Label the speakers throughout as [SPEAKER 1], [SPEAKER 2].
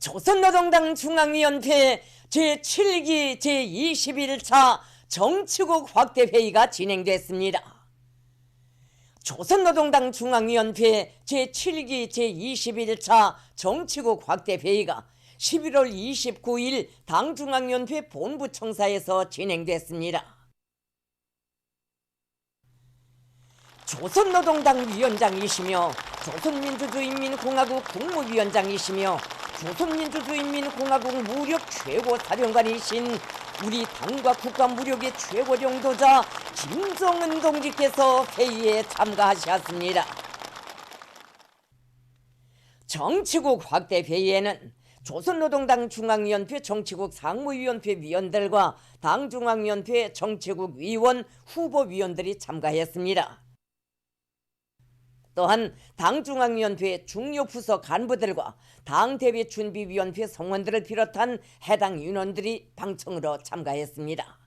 [SPEAKER 1] 조선노동당 중앙위원회 제7기 제21차 정치국 확대회의가 진행됐습니다. 조선노동당 중앙위원회 제7기 제21차 정치국 확대회의가 11월 29일 당중앙위원회 본부청사에서 진행됐습니다. 조선노동당 위원장이시며 조선민주주의인민공화국 국무위원장이시며 조선민주주의인민공화국 무력 최고사령관이신 우리 당과 국가 무력의 최고領導자 김정은 동지께서 회의에 참가하셨습니다. 정치국 확대회의에는 조선노동당 중앙위원회 정치국 상무위원회 위원들과 당중앙위원회 정치국 위원 후보위원들이 참가했습니다. 또한 당중앙위원회 중요 부서 간부들과 당대회 준비위원회 성원들을 비롯한 해당 인원들이 방청으로 참가했습니다.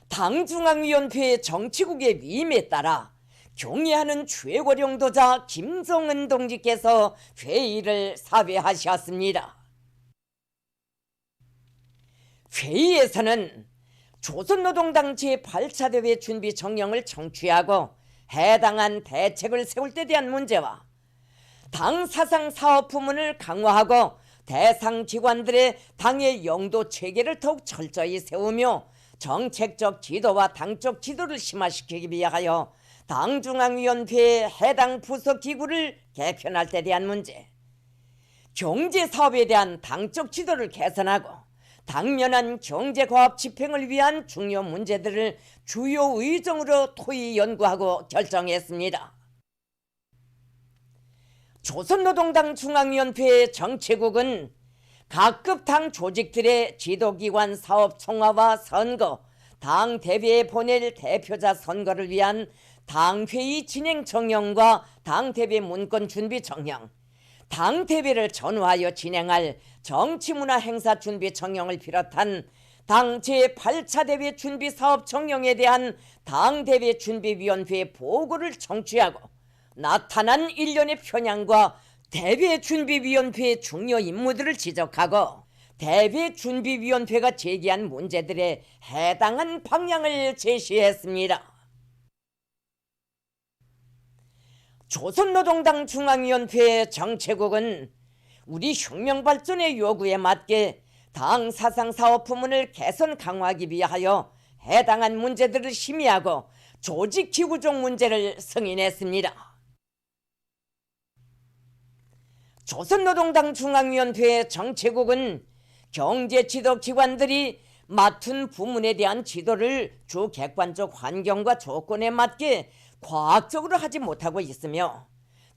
[SPEAKER 1] 당중앙위원회 정치국의 위임에 따라 경애하는 최고領導자 김정은 동지께서 회의를 사회하셨습니다. 회의에서는 조선노동당 제8차 대회 준비 정령을 청취하고 해당한 대책을 세울 때 대한 문제와 당 사상 사업 부문을 강화하고 대상 기관들의 당의 영도 체계를 더욱 철저히 세우며 정책적 지도와 당적 지도를 심화시키기 위하여 당중앙위원회의 해당 부서 기구를 개편할 때 대한 문제, 경제사업에 대한 당적 지도를 개선하고 당면한 경제과업 집행을 위한 중요 문제들을 주요 의정으로 토의 연구하고 결정했습니다. 조선노동당 중앙위원회 정치국은 각급 당 조직들의 지도기관 사업 총화와 선거, 당 대회에 보낼 대표자 선거를 위한 당회의 진행 정령과 당대회 문건 준비 정령, 당대회를 전후하여 진행할 정치문화 행사 준비 정령을 비롯한 당 제8차 대회 준비 사업 정령에 대한 당대회 준비위원회의 보고를 청취하고 나타난 일련의 편향과 대회 준비위원회의 중요 임무들을 지적하고 대회 준비위원회가 제기한 문제들에 해당한 방향을 제시했습니다. 조선노동당 중앙위원회 정치국은 우리 혁명발전의 요구에 맞게 당 사상 사업 부문을 개선 강화하기 위하여 해당한 문제들을 심의하고 조직 기구적 문제를 승인했습니다. 조선노동당 중앙위원회 정치국은 경제지도기관들이 맡은 부문에 대한 지도를 주객관적 환경과 조건에 맞게 과학적으로 하지 못하고 있으며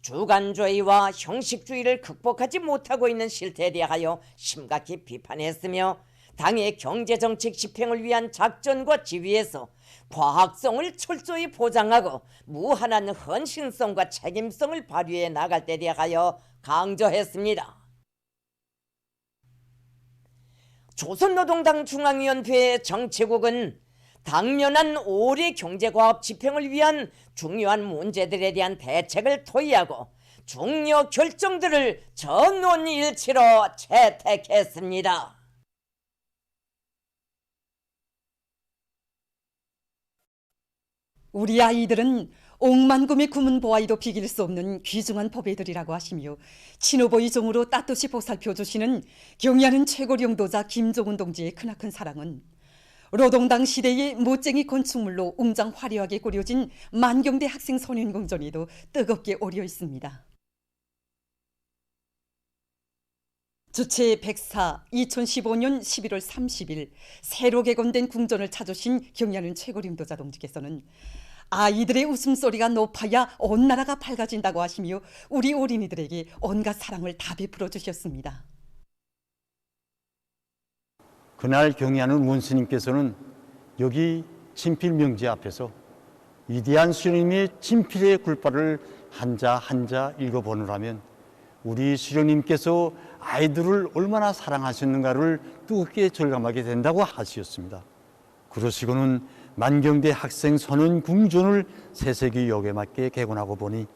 [SPEAKER 1] 주관주의와 형식주의를 극복하지 못하고 있는 실태에 대하여 심각히 비판했으며 당의 경제정책 집행을 위한 작전과 지휘에서 과학성을 철저히 보장하고 무한한 헌신성과 책임성을 발휘해 나갈 때 대하여 강조했습니다. 조선노동당 중앙위원회 정치국은 당면한 올해 경제과업 집행을 위한 중요한 문제들에 대한 대책을 토의하고 중요 결정들을 전원일치로 채택했습니다.
[SPEAKER 2] 우리 아이들은 억만금의 구문 보아이도 비길 수 없는 귀중한 법애들이라고 하시며 친오보이 종으로 떳떳이 보살펴 주시는 경의하는 최고령도자 김정은 동지의 크나큰 사랑은 노동당 시대의 못쟁이 건축물로 웅장 화려하게 꾸려진 만경대 학생 선윤궁전에도 뜨겁게 오려 있습니다. 주체 104 2015년 11월 30일 새로 개건된 궁전을 찾으신 경의하는 최고령도자 동지께서는 아이들의 웃음소리가 높아야 온 나라가 밝아진다고 하시며 우리 어린이들에게 온갖 사랑을 다 베풀어 주셨습니다.
[SPEAKER 3] 그날 경의하는 문스님께서는 여기 친필명지 앞에서 위대한 수령님의 친필의 굴발을 한자 한자 읽어보느라면 우리 수령님께서 아이들을 얼마나 사랑하셨는가를 뜨겁게 절감하게 된다고 하시었습니다. 그러시고는 만경대 학생 선언궁전을 새세기 역에 맞게 개건하고 보니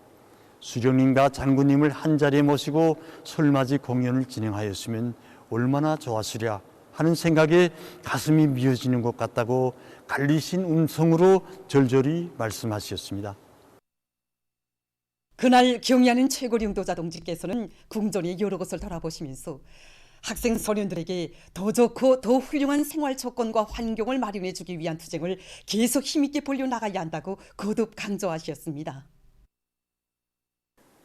[SPEAKER 3] 수령님과 장군님을 한자리에 모시고 설맞이 공연을 진행하였으면 얼마나 좋았으랴 하는 생각에 가슴이 미어지는 것 같다고 갈리신 음성으로 절절히 말씀하셨습니다.
[SPEAKER 2] 그날 경의하는 최고령도자 동지께서는 궁전의 여러 곳을 돌아보시면서 학생 소년들에게 더 좋고 더 훌륭한 생활 조건과 환경을 마련해 주기 위한 투쟁을 계속 힘있게 벌려나가야 한다고 거듭 강조하셨습니다.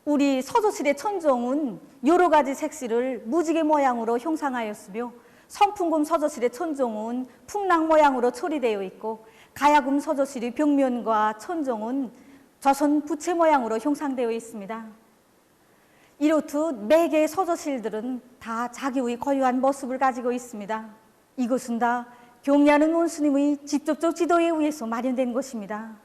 [SPEAKER 4] 우리 서조실의 천종은 여러 가지 색실을 무지개 모양으로 형상하였으며 성풍금 서조실의 천종은 풍랑 모양으로 처리되어 있고 가야금 서조실의 벽면과 천종은 조선 부채 모양으로 형상되어 있습니다. 이렇듯 매 개의 서조실들은 다 자기의 고유한 모습을 가지고 있습니다. 이것은 다 경리하는 원수님의 직접적 지도에 의해서 마련된 것입니다.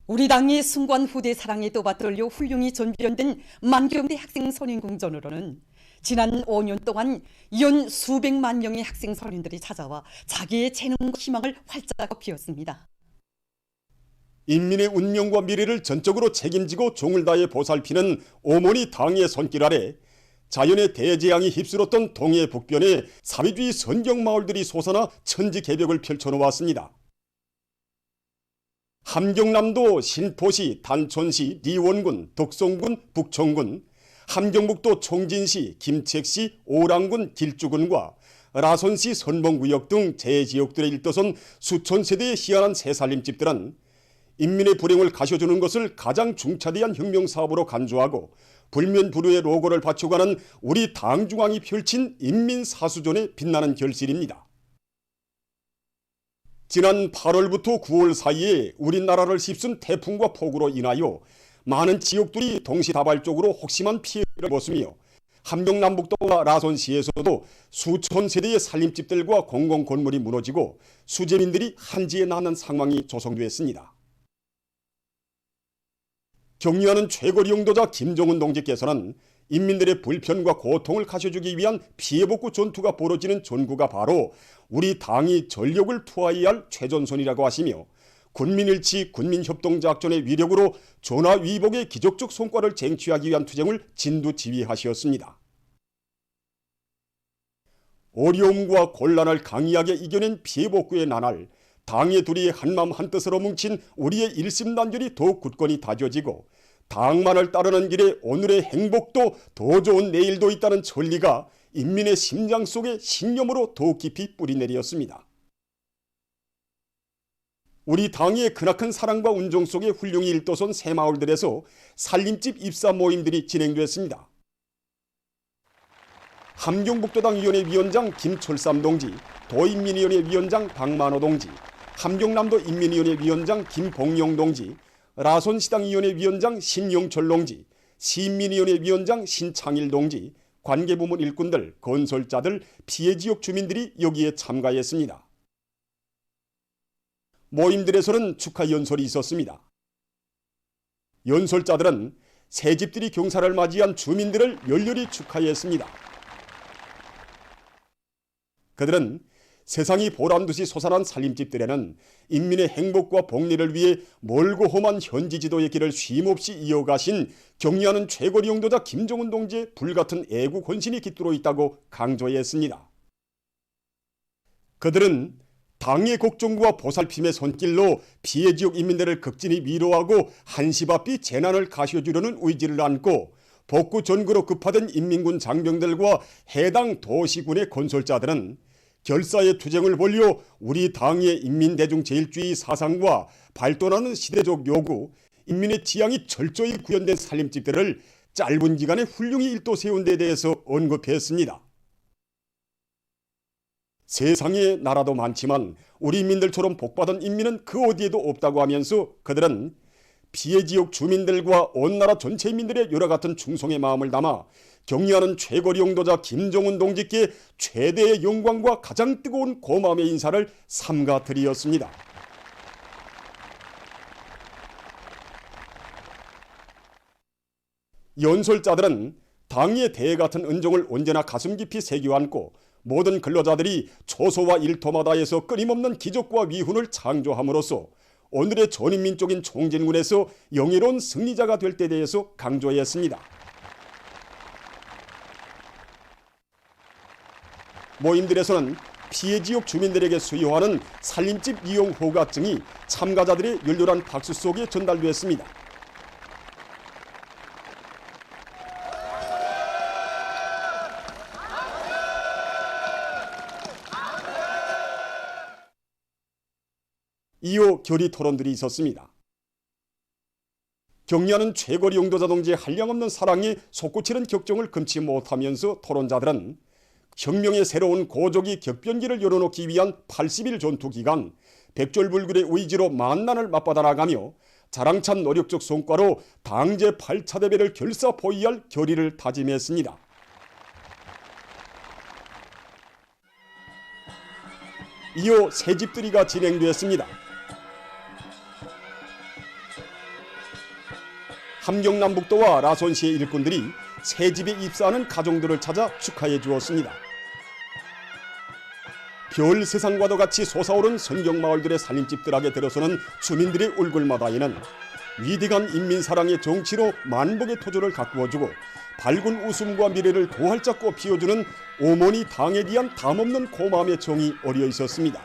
[SPEAKER 2] 우리 당의 승관 후대 사랑에 또받들려 훌륭히 전변된 만경대 학생 선인궁전으로는 지난 5년 동안 연 수백만 명의 학생 선인들이 찾아와 자기의 재능과 희망을 활짝 피웠습니다.
[SPEAKER 5] 인민의 운명과 미래를 전적으로 책임지고 종을 다해 보살피는 어머니 당의 손길 아래 자연의 대재앙이 휩쓸었던 동해 북변에 사회주의 선경마을들이 솟아나 천지개벽을 펼쳐놓았습니다. 함경남도 신포시, 단촌시, 리원군, 덕송군, 북청군, 함경북도 총진시, 김책시, 오랑군, 길주군과 라손시 선봉구역 등 제지역들에 일떠선 수천 세대의 희한한 새살림집들은 인민의 불행을 가셔주는 것을 가장 중차대한 혁명사업으로 간주하고 불면불후의 로고를 바쳐가는 우리 당중앙이 펼친 인민사수전의 빛나는 결실입니다. 지난 8월부터 9월 사이에 우리나라를 휩쓴 태풍과 폭우로 인하여 많은 지역들이 동시다발적으로 혹심한 피해를 입었으며 함경남북도와 라손시에서도 수천 세대의 살림집들과 공공건물이 무너지고 수재민들이 한지에 나는 상황이 조성되었습니다. 경리하는 최고 영도자 김정은 동지께서는 인민들의 불편과 고통을 가셔주기 위한 피해복구 전투가 벌어지는 전구가 바로 우리 당이 전력을 투하해야 할 최전선이라고 하시며 군민일치 군민협동작전의 위력으로 전화위복의 기적적 성과를 쟁취하기 위한 투쟁을 진두지휘하셨습니다. 어려움과 곤란을 강이하게 이겨낸 피해복구의 나날, 당의 둘이 한마음 한뜻으로 뭉친 우리의 일심단결이 더욱 굳건히 다져지고 당만을 따르는 길에 오늘의 행복도 더 좋은 내일도 있다는 전리가 인민의 심장 속에 신념으로 더욱 깊이 뿌리내리었습니다. 우리 당의 크나큰 사랑과 운정 속에 훌륭히 일떠선 새마을들에서 살림집 입사 모임들이 진행됐습니다. 함경북도당 위원장 김철삼 동지, 도인민위원회 위원장 박만호 동지, 함경남도 인민위원회 위원장 김봉용 동지, 라손시당위원회 위원장 신영철 동지, 시민위원회 위원장 신창일 동지, 관계부문 일꾼들, 건설자들, 피해지역 주민들이 여기에 참가했습니다. 모임들에서는 축하 연설이 있었습니다. 연설자들은 새집들이 경사를 맞이한 주민들을 열렬히 축하했습니다. 그들은 세상이 보란듯이 솟아난 살림집들에는 인민의 행복과 복리를 위해 멀고 험한 현지 지도의 길을 쉼없이 이어가신 경리하는 최고리 영도자 김정은 동지의 불같은 애국 헌신이 깃들어 있다고 강조했습니다. 그들은 당의 걱정과 보살핌의 손길로 피해지역 인민들을 극진히 위로하고 한시바삐 재난을 가셔주려는 의지를 안고 복구 전구로 급파된 인민군 장병들과 해당 도시군의 건설자들은 결사의 투쟁을 벌여 우리 당의 인민대중제일주의 사상과 발전하는 시대적 요구, 인민의 지향이 철저히 구현된 살림집들을 짧은 기간에 훌륭히 일도 세운 데 대해서 언급했습니다. 세상에 나라도 많지만 우리 인민들처럼 복받은 인민은 그 어디에도 없다고 하면서 그들은 피해지역 주민들과 온 나라 전체 인민들의 여러 같은 충성의 마음을 담아 경리하는 최고리 영도자 김정은 동지께 최대의 영광과 가장 뜨거운 고마움의 인사를 삼가 드리었습니다. 연설자들은 당의 대 같은 은종을 언제나 가슴 깊이 새겨 안고 모든 근로자들이 초소와 일터마다에서 끊임없는 기적과 위훈을 창조함으로써 오늘의 전인민족인 총진군에서 영예로운 승리자가 될 때에 대해서 강조했습니다. 모임들에서는 피해 지역 주민들에게 수여하는 살림집 이용 허가증이 참가자들의 열렬한 박수 속에 전달됐습니다. 이어 결의 토론들이 있었습니다. 격려하는 최고리 용도자 동지의 한량없는 사랑에 솟구치는 격정을 금치 못하면서 토론자들은 혁명의 새로운 고족이 격변기를 열어놓기 위한 80일 전투 기간 백졸불굴의 의지로 만난을 맞받아 나가며 자랑찬 노력적 성과로 당제 8차 대회를 결사 포위할 결의를 다짐했습니다. 이어 새집들이가 진행됐습니다. 함경남북도와 라손시의 일꾼들이 새집에 입사하는 가정들을 찾아 축하해 주었습니다. 별 세상과도 같이 솟아오른 선경마을들의 살림집들에게 들어서는 주민들의 얼굴마다에는 위대한 인민사랑의 정치로 만복의 토조를 가꾸어주고 밝은 웃음과 미래를 도활짝 꽃피워주는 어머니 당에 대한 담없는 고마움의 정이 어려 있었습니다.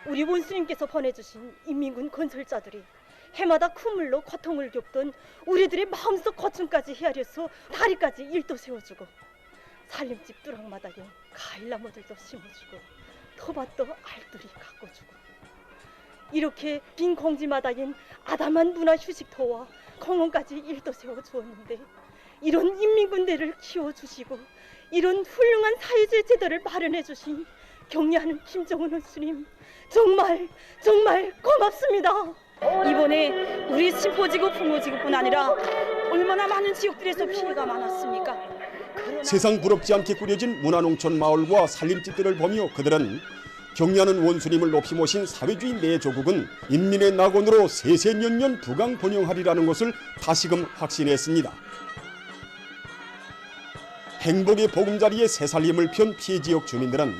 [SPEAKER 6] 우리 원수님께서 보내주신 인민군 건설자들이 해마다 큰 물로 고통을 겪던 우리들의 마음속 고충까지 헤아려서 다리까지 일도 세워주고 살림집 뚜락마다에 과일나무들도 심어주고 토밭도 알뜰히 가꿔주고 이렇게 빈 공지마다엔 아담한 문화 휴식터와 공원까지 일도 세워주었는데 이런 인민군대를 키워주시고 이런 훌륭한 사회주의 제도를 마련해주신 격려하는 김정은 원수님 정말 고맙습니다. 이번에 우리 신포지구 풍호지구뿐 아니라 얼마나 많은 지역들에서 피해가 많았습니까?
[SPEAKER 5] 세상 부럽지 않게 꾸려진 문화농촌 마을과 살림집들을 보며 그들은 격려하는 원수님을 높이 모신 사회주의 내조국은 인민의 낙원으로 세세년년 부강번영하리라는 것을 다시금 확신했습니다. 행복의 보금자리에 새살림을 편 피해 지역 주민들은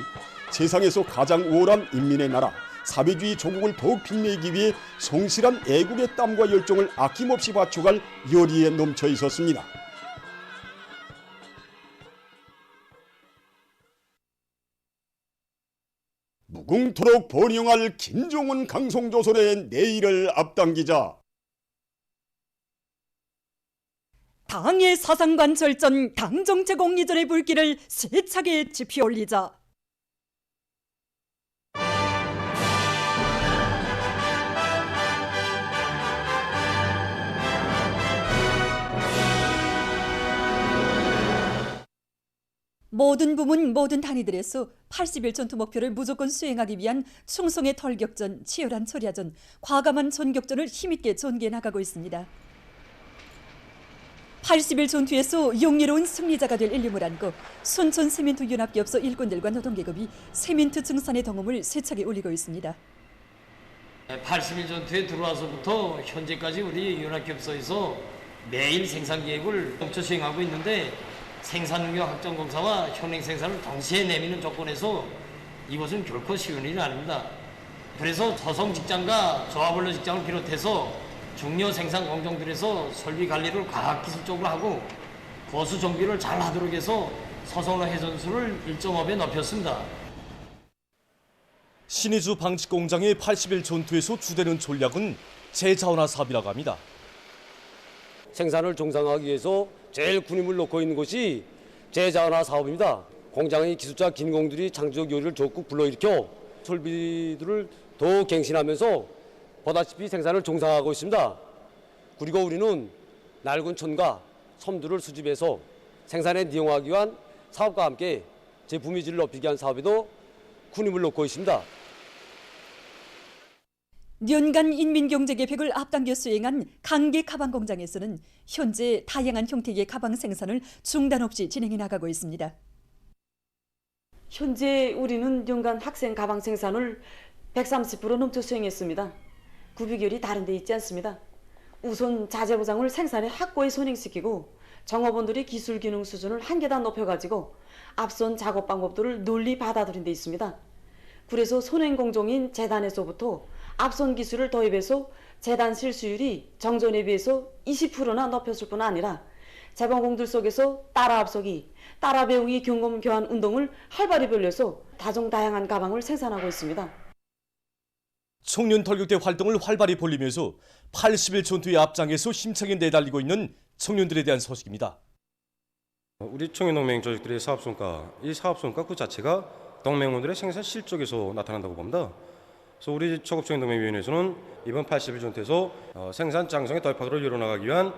[SPEAKER 5] 세상에서 가장 우월한 인민의 나라 사회주의 조국을 더욱 빛내기 위해 성실한 애국의 땀과 열정을 아낌없이 바쳐갈 열의에 넘쳐 있었습니다. 무궁토록 번영할 김정은 강성조선의 내일을 앞당기자
[SPEAKER 2] 당의 사상관 절전 당정책 옹리전의 불길을 세차게 지피올리자 모든 부문 모든 단위들에서 80일 전투 목표를 무조건 수행하기 위한 충성의 털격전, 치열한 철야전, 과감한 전격전을 힘있게 전개해 나가고 있습니다. 80일 전투에서 용예로운 승리자가 될 일념을 안고 순천 세민트 윤합기업소 일꾼들과 노동계급이 세민트 증산의 동음을 세차게 울리고 있습니다.
[SPEAKER 7] 80일 전투에 들어와서부터 현재까지 우리 윤합기업소에서 매일 생산 계획을 엄청 수행하고 있는데 생산능력 확정공사와 현행 생산을 동시에 내미는 조건에서 이것은 결코 쉬운 일이 아닙니다. 그래서 소송 직장과 조합원료 직장을 비롯해서 중요 생산 공정들에서 설비 관리를 과학기술적으로 하고 보수 정비를 잘 하도록 해서 소송료 회전수를 1.5배 높였습니다.
[SPEAKER 8] 신의주 방직공장의 80일 전투에서 주되는 전략은 재자원화 사업이라고 합니다.
[SPEAKER 9] 생산을 정상화하기 위해서 제일 군임을 놓고 있는 것이 재자원화 사업입니다. 공장의 기술자 김공들이 창조적 요리를 적극 불러일으켜 설비들을 더 갱신하면서 보다시피 생산을 정상화하고 있습니다. 그리고 우리는 낡은 천과 섬들을 수집해서 생산에 이용하기 위한 사업과 함께 제품의 질을 높이기 위한 사업에도 큰 힘을 놓고 있습니다.
[SPEAKER 2] 년간 인민경제계획을 앞당겨 수행한 강계 가방공장에서는 현재 다양한 형태의 가방 생산을 중단 없이 진행해 나가고 있습니다.
[SPEAKER 10] 현재 우리는 연간 학생 가방 생산을 130% 넘쳐 수행했습니다. 구비결이 다른 데 있지 않습니다. 우선 자재보장을 생산에 확고히 선행시키고 정업원들이 기술 기능 수준을 한 계단 높여가지고 앞선 작업 방법들을 널리 받아들인 데 있습니다. 그래서 선행공정인 재단에서부터 앞선 기술을 도입해서 재단 실수율이 정전에 비해서 20%나 높였을 뿐 아니라 재방공들 속에서 따라 앞서기, 따라 배우기 경험 교환 운동을 활발히 벌려서 다종다양한 가방을 생산하고 있습니다.
[SPEAKER 8] 청년 덜격대 활동을 활발히 벌리면서 80일 전투의 앞장에서 힘차게 내달리고 있는 청년들에 대한 소식입니다.
[SPEAKER 11] 우리 청년동맹 조직들의 사업성과, 이 사업성과 그 자체가 동맹원들의 생산 실적에서 나타난다고 봅니다. 그래서 우리 초급청년동맹위원회에서는 이번 80일 전투에서 생산 장성의 돌파구를 이뤄나가기 위한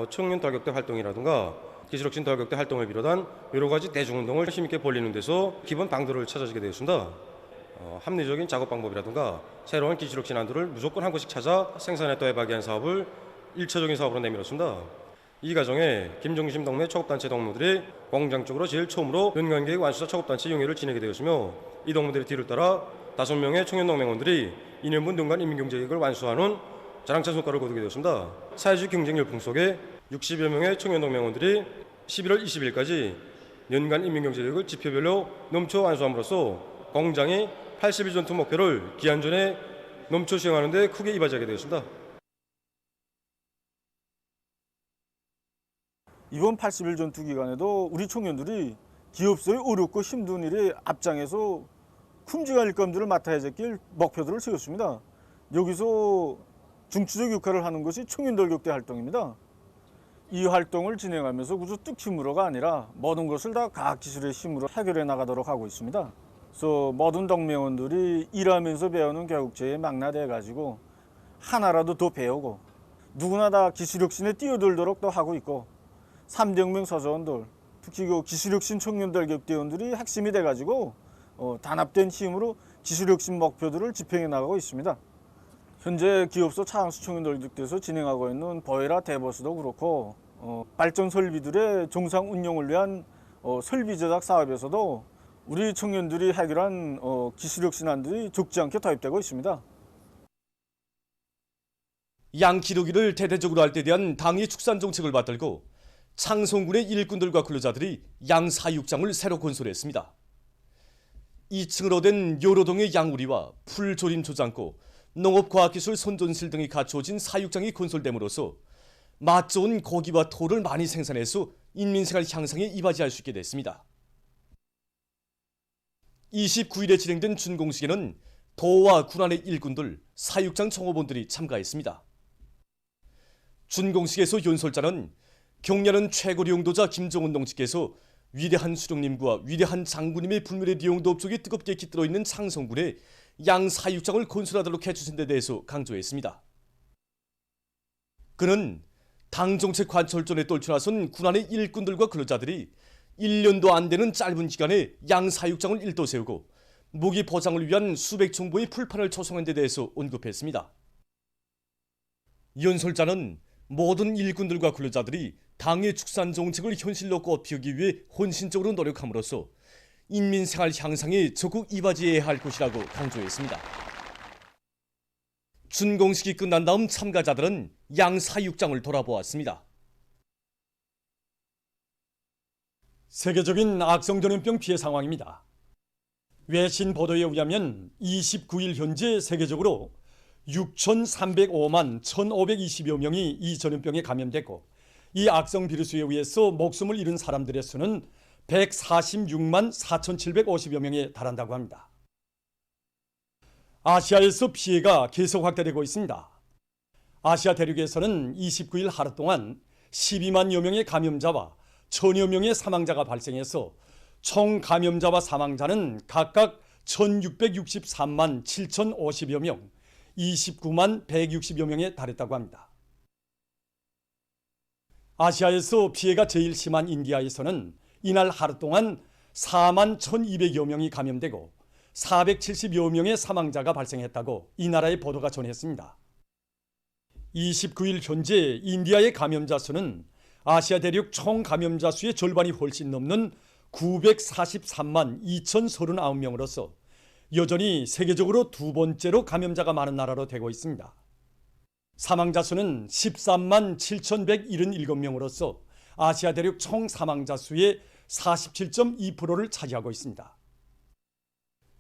[SPEAKER 11] 청년 덜격대 활동이라든가 기술혁신 덜격대 활동을 비롯한 여러 가지 대중운동을 힘있게 벌리는 데서 기본 방도를 찾아지게 되었습니다. 합리적인 작업 방법이라든가 새로운 기술혁신 안들을 무조건 한 곳씩 찾아 생산에 도입하기 위한 사업을 1차적인 사업으로 내밀었습니다. 이 과정에 김종심 동맹 초급단체 동무들이 공장 쪽으로 제일 처음으로 연간계획 완수자 초급단체 용회를 지내게 되었으며, 이 동무들의 뒤를 따라 5명의 청년동맹원들이 2년분 연간 인민경제계획을 완수하는 자랑찬 성과를 거두게 되었습니다. 사회주의 경쟁 열풍 속에 60여 명의 청년동맹원들이 11월 20일까지 연간 인민경제계획을 지표별로 넘쳐 완수함으로써 공장이 80일 전투 목표를 기한 전에 넘쳐 수행하는 데 크게 이바지하게 되었습니다.
[SPEAKER 12] 이번 80일 전투 기간에도 우리 청년들이 기업소의 어렵고 힘든 일에 앞장에서 큼직한 일감들을 맡아야 될 목표들을 세웠습니다. 여기서 중추적 역할을 하는 것이 청년덜격대 활동입니다. 이 활동을 진행하면서 그저 뜻힘으로가 아니라 모든 것을 다 과학기술의 힘으로 해결해 나가도록 하고 있습니다. 그래서 모든 동맹원들이 일하면서 배우는 교육제에 망라돼가지고 하나라도 더 배우고 누구나 다 기술혁신에 뛰어들도록 또 하고 있고, 3대혁명 서서원들, 특히 그 기술혁신 청년덜격대원들이 핵심이 돼가지고 단합된 힘으로 기술혁신 목표들을 집행해 나가고 있습니다. 현재 기업소 차항수 청년덜격대에서 진행하고 있는 보헤라 대버스도 그렇고 발전 설비들의 정상 운영을 위한 설비 제작 사업에서도 우리 청년들이 해결한 기술혁신안들이 적지 않게 도입되고 있습니다.
[SPEAKER 8] 양기르기를 대대적으로 할 때 대한 당의 축산 정책을 받들고 창성군의 일꾼들과 근로자들이 양사육장을 새로 건설했습니다. 2층으로 된 여러동의 양우리와 풀조림 조장고, 농업과학기술 선전실 등이 갖추어진 사육장이 건설됨으로써 맛 좋은 고기와 토를 많이 생산해서 인민생활 향상에 이바지할 수 있게 됐습니다. 29일에 진행된 준공식에는 도와 군안의 일꾼들, 사육장 청업원들이 참가했습니다. 준공식에서 연설자는 경려는 최고리 용도자 김정은 동지께서 위대한 수령님과 위대한 장군님의 불멸의 리용도 업적이 뜨겁게 깃들어 있는 창성군에 양사육장을 건설하도록 해주신 데 대해서 강조했습니다. 그는 당정책 관철전에 떨쳐나선 군안의 일꾼들과 근로자들이 1년도 안 되는 짧은 기간에 양사육장을 일도세우고 무기 보장을 위한 수백 총보의 풀판을 조성한 데 대해서 언급했습니다. 연설자는 모든 일꾼들과 근로자들이 당의 축산 정책을 현실로 꽃피우기 위해 헌신적으로 노력함으로써 인민생활 향상에 적극 이바지해야 할 것이라고 강조했습니다. 준공식이 끝난 다음 참가자들은 양사육장을 돌아보았습니다. 세계적인 악성 전염병 피해 상황입니다. 외신 보도에 의하면 29일 현재 세계적으로 6,305만 1,520여 명이 이 전염병에 감염됐고, 이 악성 비루스에 의해서 목숨을 잃은 사람들의 수는 146만 4,750여 명에 달한다고 합니다. 아시아에서 피해가 계속 확대되고 있습니다. 아시아 대륙에서는 29일 하루 동안 12만여 명의 감염자와 1,000여 명의 사망자가 발생해서 총 감염자와 사망자는 각각 1,663만 7,050여 명, 29만 160여 명에 달했다고 합니다. 아시아에서 피해가 제일 심한 인디아에서는 이날 하루 동안 4만 1,200여 명이 감염되고 470여 명의 사망자가 발생했다고 이 나라의 보도가 전했습니다. 29일 현재 인디아의 감염자 수는 아시아 대륙 총 감염자 수의 절반이 훨씬 넘는 943만 2,039명으로서 여전히 세계적으로 두 번째로 감염자가 많은 나라로 되고 있습니다. 사망자 수는 13만 7,177명으로서
[SPEAKER 13] 아시아 대륙 총 사망자 수의 47.2%를 차지하고 있습니다.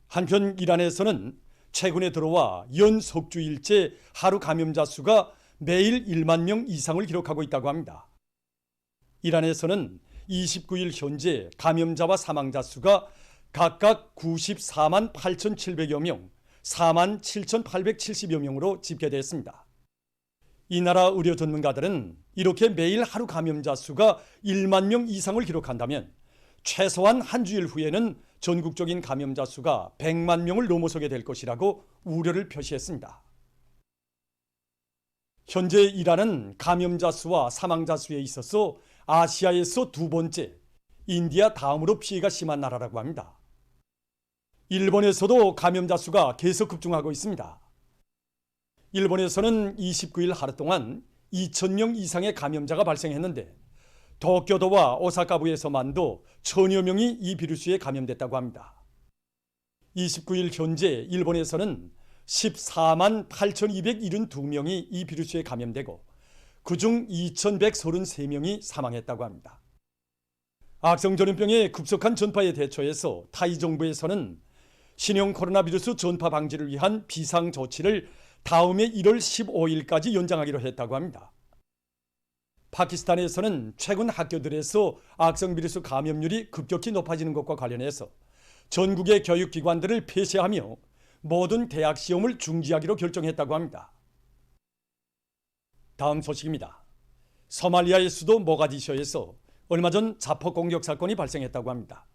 [SPEAKER 13] 한편 이란에서는 최근에 들어와 연 석주일째 하루 감염자 수가 매일 1만 명 이상을 기록하고 있다고 합니다. 이란에서는 29일 현재 감염자와 사망자 수가 각각 94만 8,700여 명, 4만 7,870여 명으로 집계됐습니다. 이 나라 의료 전문가들은 이렇게 매일 하루 감염자 수가 1만 명 이상을 기록한다면 최소한 한 주일 후에는 전국적인 감염자 수가 100만 명을 넘어서게 될 것이라고 우려를 표시했습니다. 현재 이란은 감염자 수와 사망자 수에 있어서 아시아에서 두 번째, 인디아 다음으로 피해가 심한 나라라고 합니다. 일본에서도 감염자 수가 계속 급증하고 있습니다. 일본에서는 29일 하루 동안 2,000명 이상의 감염자가 발생했는데 도쿄도와 오사카부에서만도 1,000여 명이 이 비루스에 감염됐다고 합니다. 29일 현재 일본에서는 14만 8,272명이 이 비루스에 감염되고 그중 2,133명이 사망했다고 합니다. 악성 전염병의 급속한 전파에 대처해서 타이 정부에서는 신형 코로나 비루스 전파 방지를 위한 비상 조치를 다음해 1월 15일까지 연장하기로 했다고 합니다. 파키스탄에서는 최근 학교들에서 악성 비루스 감염률이 급격히 높아지는 것과 관련해서 전국의 교육기관들을 폐쇄하며 모든 대학 시험을 중지하기로 결정했다고 합니다. 다음 소식입니다. 소말리아의 수도 모가디쇼에서 얼마 전 자폭 공격 사건이 발생했다고 합니다.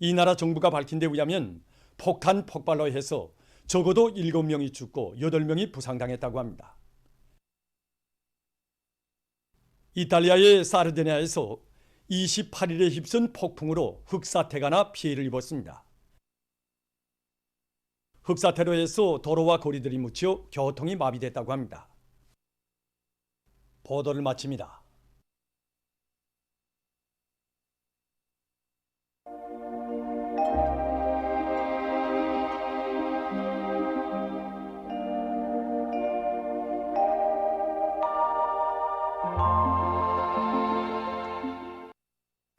[SPEAKER 13] 이 나라 정부가 밝힌 데 의하면 폭탄 폭발로 해서 적어도 7명이 죽고 8명이 부상당했다고 합니다. 이탈리아의 사르데냐에서 28일에 휩쓴 폭풍으로 흑사태가 나 피해를 입었습니다. 흑사태로 해서 도로와 거리들이 묻혀 교통이 마비됐다고 합니다. 보도를 마칩니다.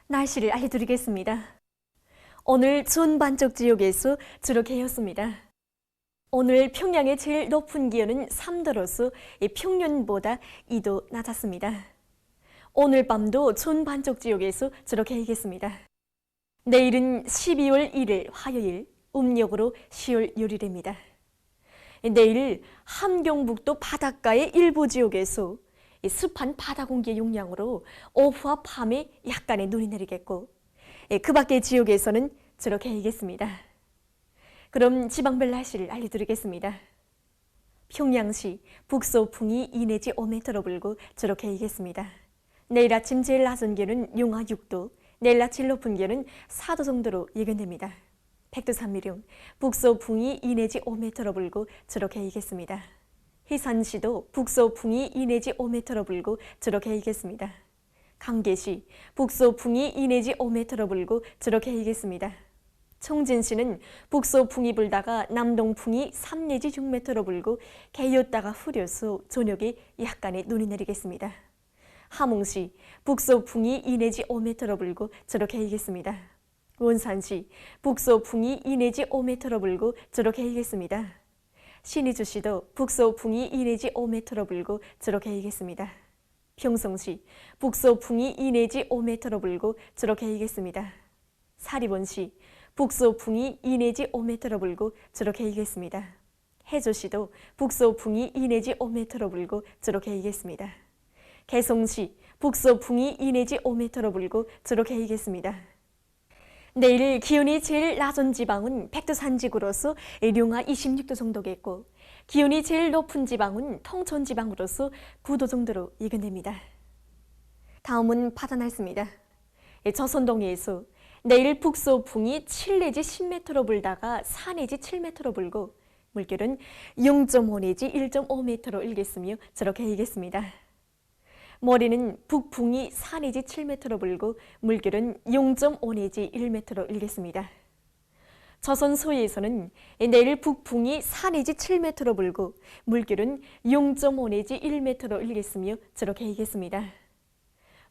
[SPEAKER 14] 날씨를 알려드리겠습니다. 오늘 전 반쪽 지역에서 주로 개였습니다. 오늘 평양의 제일 높은 기온은 3도로서 평년보다 2도 낮았습니다. 오늘 밤도 전 반쪽 지역에서 주로 개이겠습니다. 내일은 12월 1일 화요일, 음력으로 10월 6일입니다. 내일 함경북도 바닷가의 일부 지역에서 습한 바다 공기의 영향으로 오후와 밤에 약간의 눈이 내리겠고 그 밖의 지역에서는 주로 개이겠습니다. 그럼 지방별 날씨를 알려드리겠습니다. 평양시 북서풍이 2 내지 5m로 불고 주로 개이겠습니다. 내일 아침 제일 낮은 기온은 영하 6도, 내일 낮 제일 높은 기온은 4도 정도로 예견됩니다. 백두산미령 북서풍이 2 내지 5m로 불고 주로 개이겠습니다. 희산시도 북서풍이 2 내지 5m로 불고 주로 개이겠습니다. 강계시 북서풍이 2 내지 5m로 불고 주로 개이겠습니다. 청진시는 북서풍이 불다가 남동풍이 3 내지 6m로 불고 개였다가 흐려서 저녁에 약간의 눈이 내리겠습니다. 함흥시 북서풍이 2 내지 5m로 불고 주로 개이겠습니다. 원산시 북서풍이 2 내지 5m로 불고 주로 개이겠습니다. 신의주시도 북서풍이 2 내지 5m로 불고 주로 개이겠습니다. 평성시 북서풍이 2 내지 5m로 불고 주로 개이겠습니다. 사리본시 북서풍이 2 내지 5m로 불고 주로 개이겠습니다. 해조시도 북서풍이 2 내지 5m로 불고 주로 개이겠습니다. 개성시 북서풍이 2 내지 5m로 불고 주로 개이겠습니다. 내일 기온이 제일 낮은 지방은 백두산지구로서 영하 26도 정도겠고 기온이 제일 높은 지방은 통천지방으로서 9도 정도로 예견됩니다. 다음은 바다 날씨입니다. 저선동해에서 내일 북서풍이 7 내지 10m로 불다가 4 내지 7m로 불고 물결은 0.5 내지 1.5m로 일겠으며 저렇게 일겠습니다. 모레는 북풍이 4 내지 7m로 불고 물결은 0.5 내지 1m로 일겠습니다. 저선 서해에서는 내일 북풍이 4 내지 7m로 불고 물결은 0.5 내지 1m로 일겠으며 저렇게 일겠습니다.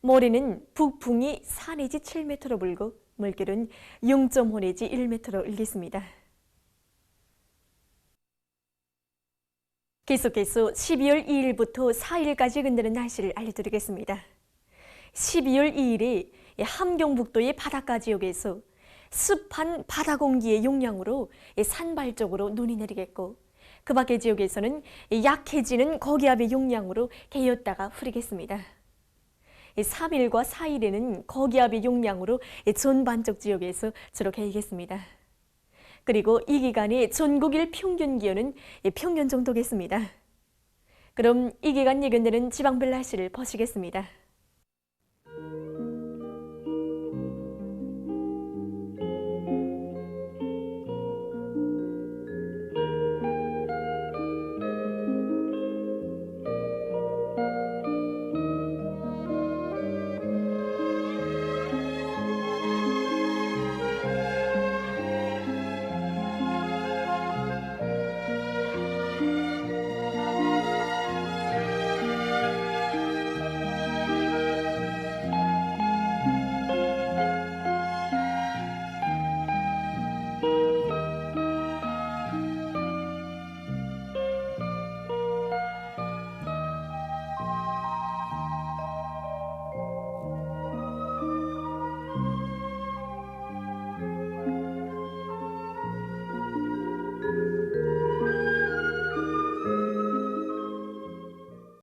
[SPEAKER 14] 모레는 북풍이 4 내지 7m로 불고 물결은 0.5 내지 1m로 일겠습니다. 계속해서 12월 2일부터 4일까지 건드는 날씨를 알려드리겠습니다. 12월 2일에 함경북도의 바닷가 지역에서 습한 바다 공기의 영향으로 산발적으로 눈이 내리겠고, 그 밖의 지역에서는 약해지는 고기압의 영향으로 개였다가 흐리겠습니다. 3일과 4일에는 고기압의 영향으로 전반적 지역에서 주로 개이겠습니다. 그리고 이 기간의 전국일 평균 기온은 평균 정도겠습니다. 그럼 이 기간 예견되는 지방별 날씨를 보시겠습니다.